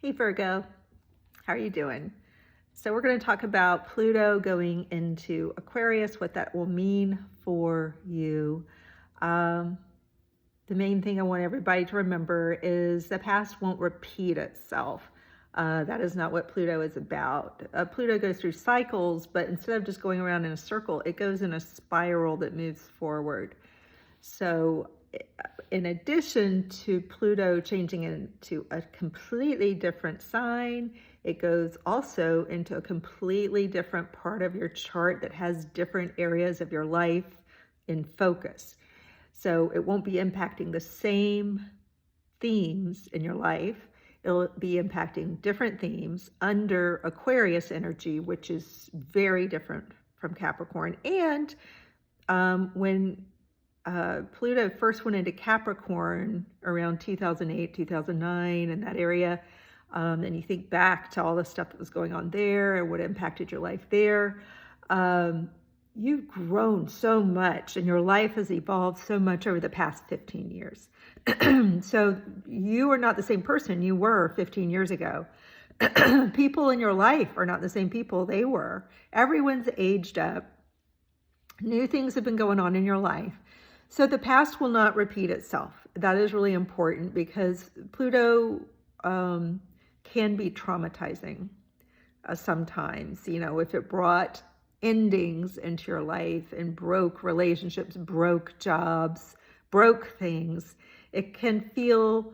Hey Virgo, how are you doing? So we're going to talk about Pluto going into Aquarius, what that will mean for you. The main thing I want everybody to remember is the past won't repeat itself. That is not what Pluto is about. Pluto goes through cycles, but instead of just going around in a circle, it goes in a spiral that moves forward. So in addition to Pluto changing into a completely different sign, it goes also into a completely different part of your chart that has different areas of your life in focus. So it won't be impacting the same themes in your life. It'll be impacting different themes under Aquarius energy, which is very different from Capricorn. And when Pluto first went into Capricorn around 2008, 2009, in that area, and you think back to all the stuff that was going on there and what impacted your life there, you've grown so much and your life has evolved so much over the past 15 years. So you are not the same person you were 15 years ago. People in your life are not the same people they were. Everyone's aged up. New things have been going on in your life. So the past will not repeat itself. That is really important because Pluto can be traumatizing sometimes. You know, if it brought endings into your life and broke relationships, broke jobs, broke things, it can feel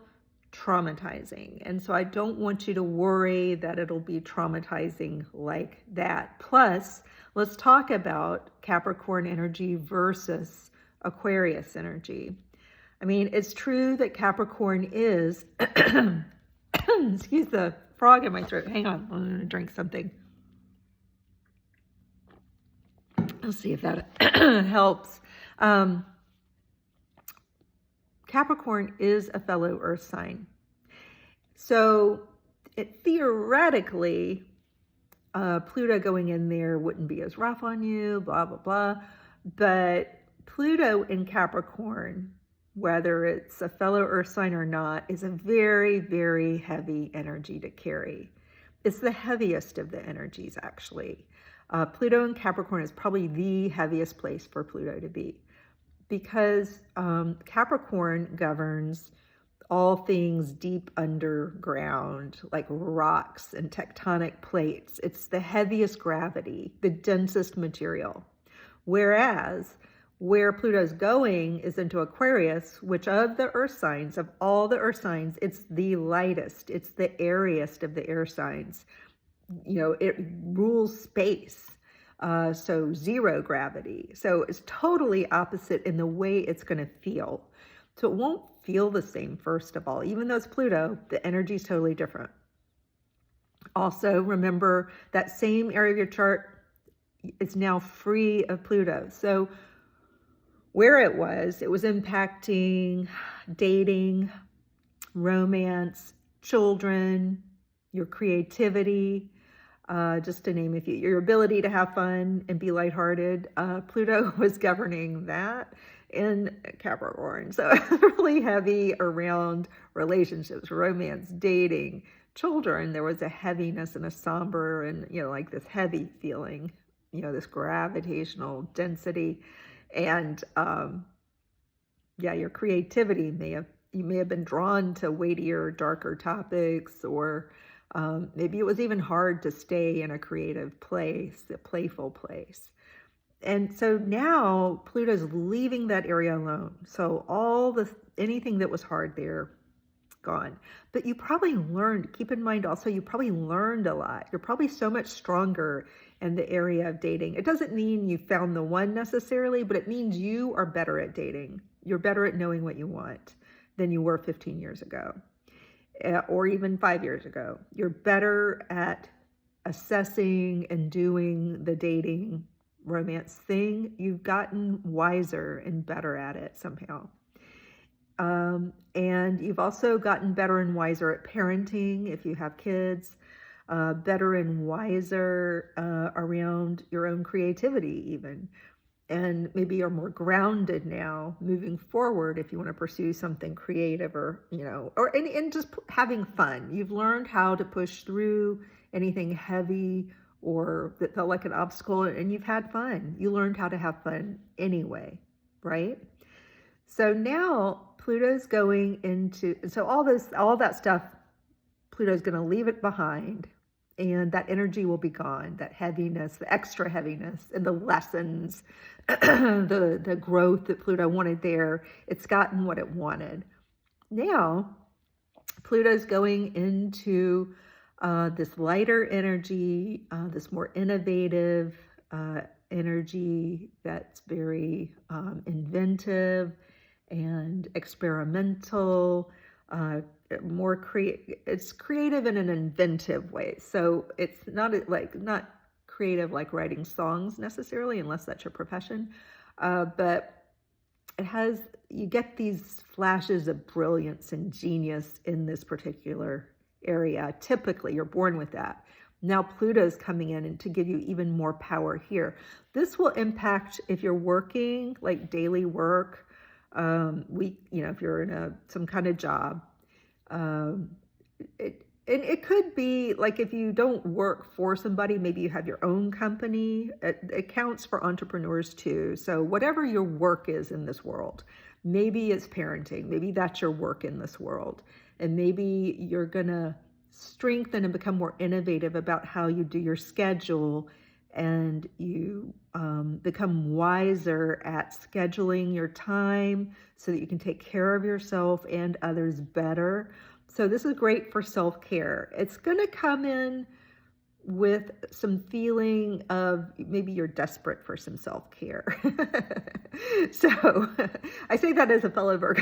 traumatizing. And so I don't want you to worry that it'll be traumatizing like that. Plus, let's talk about Capricorn energy versus Aquarius energy. I mean, it's true that Capricorn is, excuse the frog in my throat. Hang on, I'm going to drink something. Let's see if that helps. Capricorn is a fellow earth sign. So it theoretically, Pluto going in there wouldn't be as rough on you, blah, blah, blah. But Pluto in Capricorn, whether it's a fellow earth sign or not, is a very, very heavy energy to carry. It's the heaviest of the energies, actually. Pluto in Capricorn is probably the heaviest place for Pluto to be because Capricorn governs all things deep underground, like rocks and tectonic plates. It's the heaviest gravity, the densest material. Whereas where Pluto's going is into Aquarius, which of the earth signs, of all the earth signs, it's the lightest, it's the airiest of the air signs. You know, it rules space. So zero gravity. So it's totally opposite in the way it's going to feel. So it won't feel the same, first of all. Even though it's Pluto, the energy is totally different. Also, remember that same area of your chart is now free of Pluto. So where it was impacting dating, romance, children, your creativity, just to name a few, your ability to have fun and be lighthearted. Pluto was governing that in Capricorn. So really heavy around relationships, romance, dating, children. There was a heaviness and a somber and, you know, like this heavy feeling, you know, this gravitational density. And yeah, your creativity you may have been drawn to weightier, darker topics, or maybe it was even hard to stay in a creative place, a playful place. And so now Pluto's leaving that area alone. So anything that was hard there, gone. But you probably learned, keep in mind also, you probably learned a lot. You're probably so much stronger in the area of dating. It doesn't mean you found the one necessarily, but it means you are better at dating. You're better at knowing what you want than you were 15 years ago. Or even 5 years ago. You're better at assessing and doing the dating romance thing. You've gotten wiser and better at it somehow. And you've also gotten better and wiser at parenting if you have kids, better and wiser around your own creativity even. and maybe you're more grounded now moving forward if you want to pursue something creative, or and just having fun. You've learned how to push through anything heavy or that felt like an obstacle, and you've had fun. You learned how to have fun anyway, right? So now Pluto's going into, so all that stuff, Pluto's going to leave it behind, and that energy will be gone, that heaviness, the extra heaviness, and the lessons, the growth that Pluto wanted there. It's gotten what it wanted. Now, Pluto's going into this lighter energy, this more innovative energy that's very inventive and experimental, it's creative in an inventive way. So it's not creative like writing songs necessarily, unless that's your profession, but you get these flashes of brilliance and genius in this particular area. Typically, you're born with that. Now Pluto's coming in and to give you even more power here. This will impact if you're working, like daily work, if you're in some kind of job. It could be like if you don't work for somebody, maybe you have your own company. It counts for entrepreneurs too. So whatever your work is in this world, maybe it's parenting, maybe that's your work in this world. And maybe you're going to strengthen and become more innovative about how you do your schedule, and you become wiser at scheduling your time so that you can take care of yourself and others better. So this is great for self-care. It's going to come in with some feeling of maybe you're desperate for some self-care. So I say that as a fellow Virgo.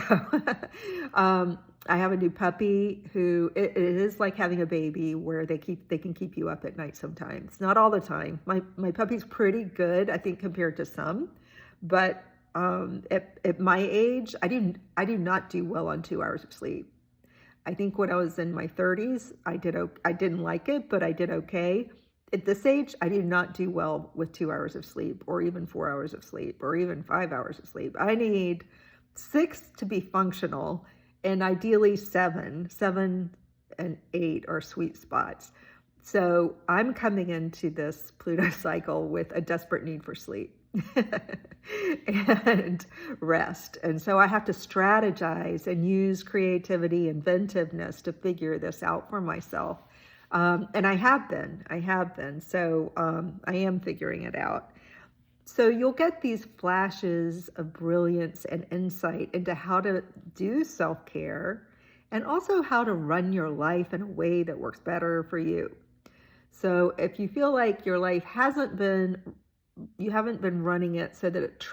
I have a new puppy who it is like having a baby, where they can keep you up at night sometimes. Not all the time. My puppy's pretty good, I think, compared to some, but at my age, I do not do well on 2 hours of sleep. I think when I was in my 30s, I didn't like it, but I did okay. At this age, I do not do well with 2 hours of sleep, or even 4 hours of sleep, or even 5 hours of sleep. I need 6 to be functional, and ideally 7. 7 and 8 are sweet spots. So I'm coming into this Pluto cycle with a desperate need for sleep and rest. And so I have to strategize and use creativity, inventiveness to figure this out for myself. And I have been. So I am figuring it out. So you'll get these flashes of brilliance and insight into how to do self-care, and also how to run your life in a way that works better for you. So if you feel like your life you haven't been running it so that it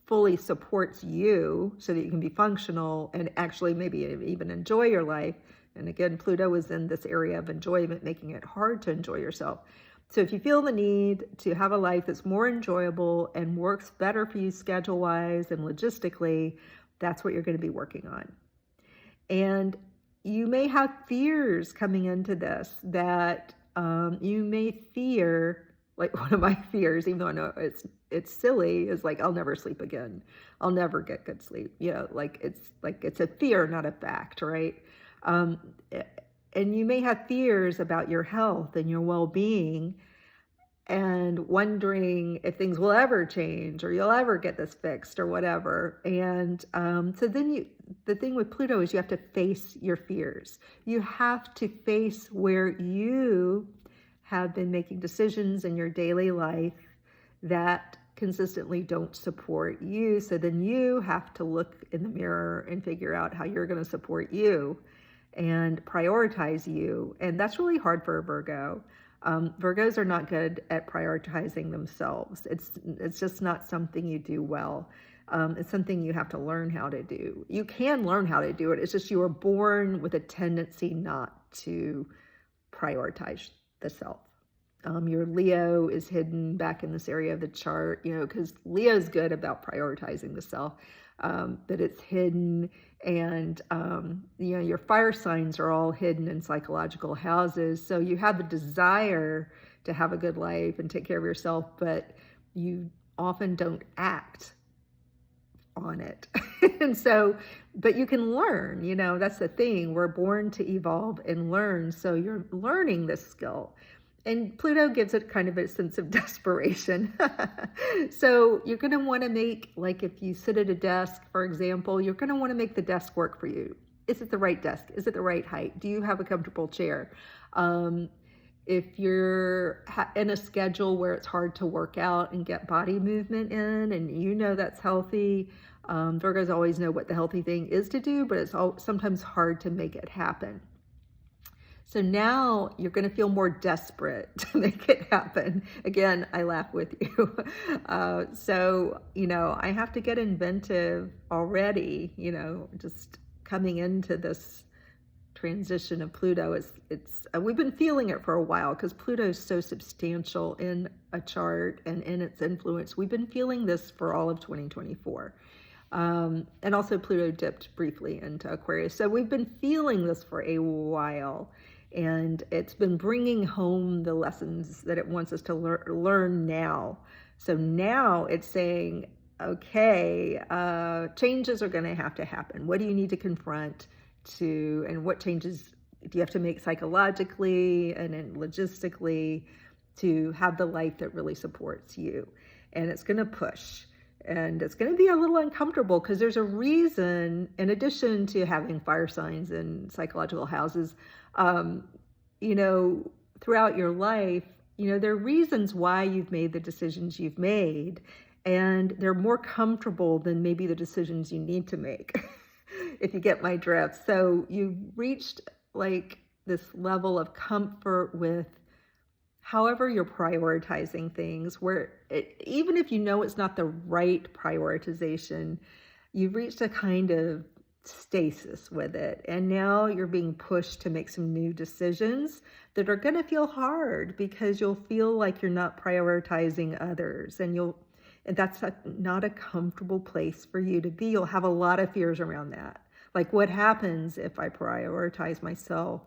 fully supports you, so that you can be functional and actually maybe even enjoy your life. And again, Pluto is in this area of enjoyment, making it hard to enjoy yourself. So if you feel the need to have a life that's more enjoyable and works better for you schedule-wise and logistically, that's what you're going to be working on. And you may have fears coming into this, that you may fear, like one of my fears, even though I know it's silly, is like, I'll never sleep again. I'll never get good sleep. It's a fear, not a fact, right? And you may have fears about your health and your well-being, and wondering if things will ever change, or you'll ever get this fixed, or whatever. And so then the thing with Pluto is you have to face your fears. You have to face where you have been making decisions in your daily life that consistently don't support you. So then you have to look in the mirror and figure out how you're going to support you and prioritize you. And that's really hard for a Virgo. Virgos are not good at prioritizing themselves. It's just not something you do well. It's something you have to learn how to do. You can learn how to do it. It's just you were born with a tendency not to prioritize the self. Your Leo is hidden back in this area of the chart, because Leo's good about prioritizing the self, but it's hidden. And, your fire signs are all hidden in psychological houses. So you have the desire to have a good life and take care of yourself, but you often don't act on it. And so, but you can learn, that's the thing. We're born to evolve and learn. So you're learning this skill. And Pluto gives it kind of a sense of desperation. So you're going to want to make, like if you sit at a desk, for example, you're going to want to make the desk work for you. Is it the right desk? Is it the right height? Do you have a comfortable chair? If you're in a schedule where it's hard to work out and get body movement in, and that's healthy, Virgos always know what the healthy thing is to do, but it's sometimes hard to make it happen. So now you're going to feel more desperate to make it happen. Again, I laugh with you. So, I have to get inventive already, just coming into this transition of Pluto. We've been feeling it for a while because Pluto is so substantial in a chart and in its influence. We've been feeling this for all of 2024. And also Pluto dipped briefly into Aquarius. So we've been feeling this for a while, and it's been bringing home the lessons that it wants us to learn now. So now it's saying, okay, changes are going to have to happen. What do you need to confront and what changes do you have to make psychologically and then logistically to have the life that really supports you? And it's going to push. And it's going to be a little uncomfortable because there's a reason, in addition to having fire signs and psychological houses, throughout your life, there are reasons why you've made the decisions you've made, and they're more comfortable than maybe the decisions you need to make, if you get my drift. So you've reached like this level of comfort with however you're prioritizing things, where even if it's not the right prioritization, you've reached a kind of stasis with it. And now you're being pushed to make some new decisions that are going to feel hard because you'll feel like you're not prioritizing others. And that's not a comfortable place for you to be. You'll have a lot of fears around that. Like, what happens if I prioritize myself?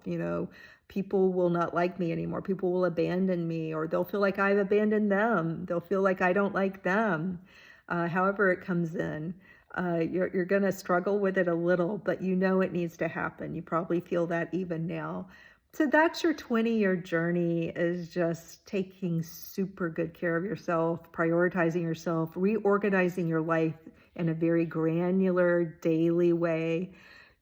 People will not like me anymore. People will abandon me, or they'll feel like I've abandoned them. They'll feel like I don't like them. However it comes in, you're going to struggle with it a little, but it needs to happen. You probably feel that even now. So that's your 20-year journey, is just taking super good care of yourself, prioritizing yourself, reorganizing your life in a very granular daily way,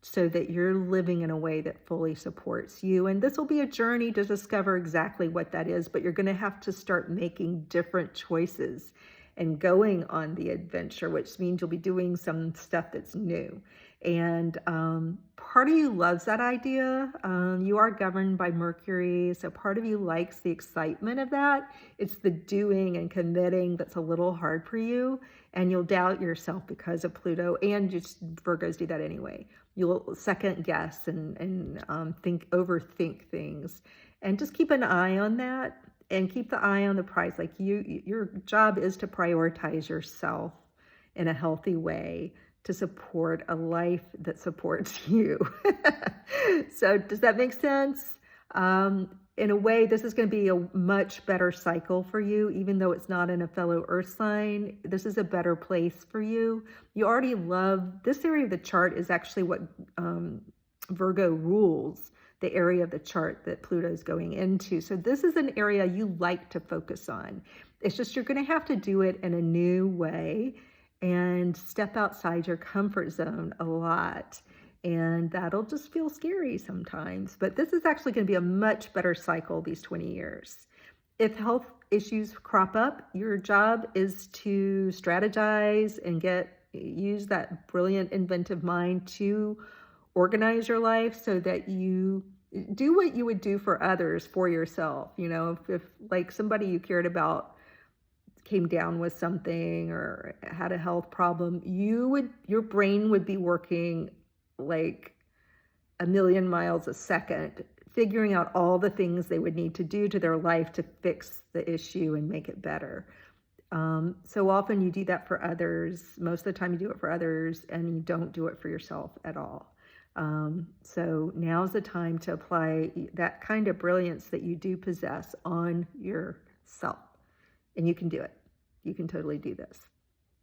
so that you're living in a way that fully supports you. And this will be a journey to discover exactly what that is, but you're going to have to start making different choices and going on the adventure, which means you'll be doing some stuff that's new. And part of you loves that idea. You are governed by Mercury, so part of you likes the excitement of that. It's the doing and committing that's a little hard for you, and you'll doubt yourself because of Pluto, and just Virgos do that anyway. You'll second guess and overthink things, and just keep an eye on that, and keep the eye on the prize. Like your job is to prioritize yourself in a healthy way to support a life that supports you. So does that make sense? In a way, this is going to be a much better cycle for you, even though it's not in a fellow earth sign. This is a better place for you. You already love this area of the chart. Is actually what Virgo rules, the area of the chart that Pluto is going into. So this is an area you like to focus on. It's just you're going to have to do it in a new way and step outside your comfort zone a lot. And that'll just feel scary sometimes. But this is actually going to be a much better cycle these 20 years. If health issues crop up, your job is to strategize and use that brilliant inventive mind to organize your life so that you do what you would do for others for yourself. If like somebody you cared about came down with something or had a health problem, your brain would be working like a million miles a second, figuring out all the things they would need to do to their life to fix the issue and make it better. So often you do that for others. Most of the time you do it for others, and you don't do it for yourself at all. So now's the time to apply that kind of brilliance that you do possess on yourself. And you can do it. you can totally do this.